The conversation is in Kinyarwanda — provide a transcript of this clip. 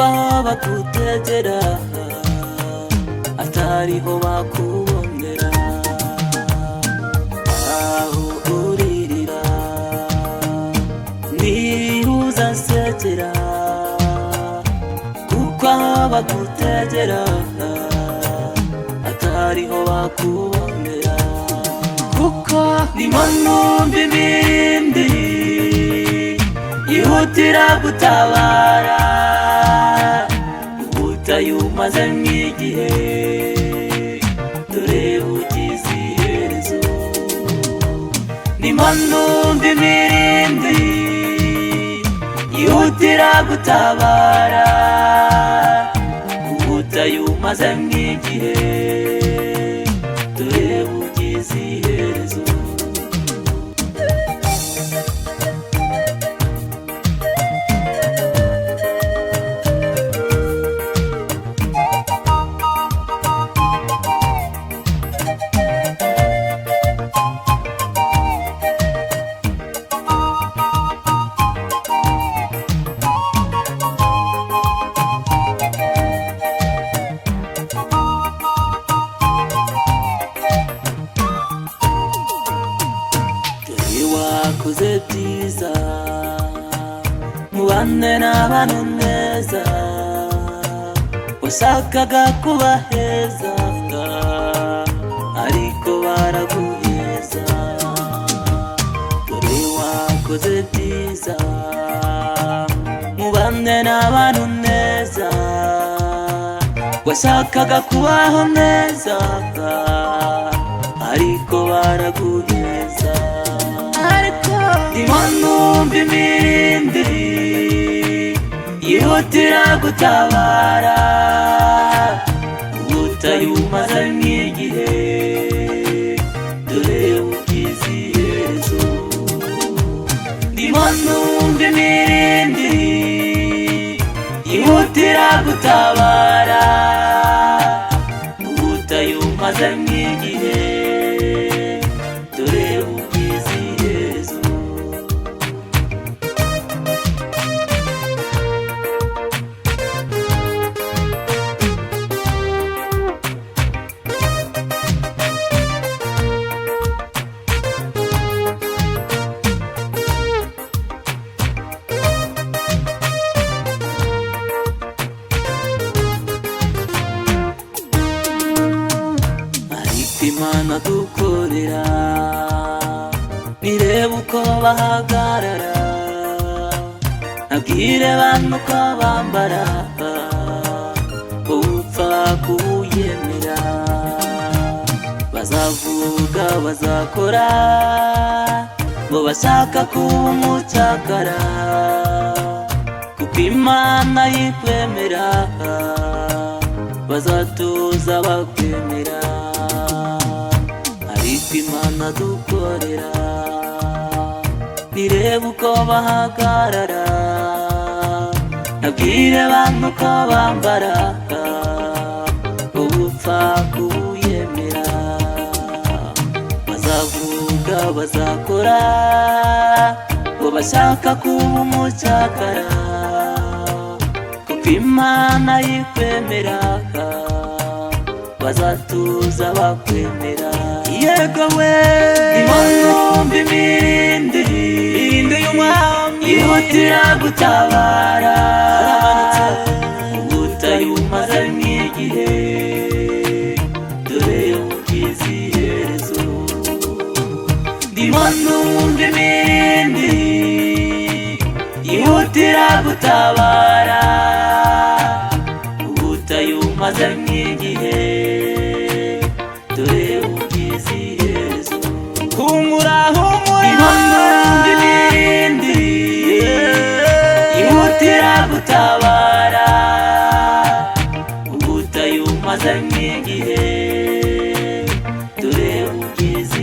kuko bagutegera atariho bakubonera, aho uririra niho uzasekera, kuko bagutegera atariho bakubonera, kuko ndimo numva imirindi yihutira gutabara ubutayu umazemo igihe, dore bugize iherezo. Ndimo numva imirindi yihutira gutabara ubutayu umazemo igihe, dore bugize iherezo. Wakoze byiza mubane n'abantu neza, washakaga kuba heza ariko baraguheza. Dore wakoze byiza mubane n'abantu neza, washakaga kubaho neza ariko baraguheza. Ndimo numva imirindi yihutira gutabara ubutayu umazemo igihe, dore bugize iherezo. Ndimo numva imirindi yihutira gutabara ubutayu umazemo igihe, dore bugize iherezo. Imana dukorera nireba uko bahagarara, nabwire abantu uko bambara, upfa kuwuyemera. Bazavuga bazakora ngo bashaka kuba umucakara, kuko Imana yikwemera bazatuza bakwemera. Ariko Imana dukorera nireba uko bahagarara, nabwire abantu uko bambara, ubupfa kuwuyemera. Bazavuga bazakora ngo bashaka kuba umucakara, kuko Imana yikwemera bazatuza bakwemera. Yego we ndimo numva imirindi y'umwami yihutira gutabara ubutayu umazemo igihe, dore bugize iherezo. Ndimo numva imirindi yihutira gutabara ubutayu umazemo igihe, dore bugize iherezo. Humura humura, ndimo numva imirindi yihutira gutabara ubutayu umazemo igihe, dore bugize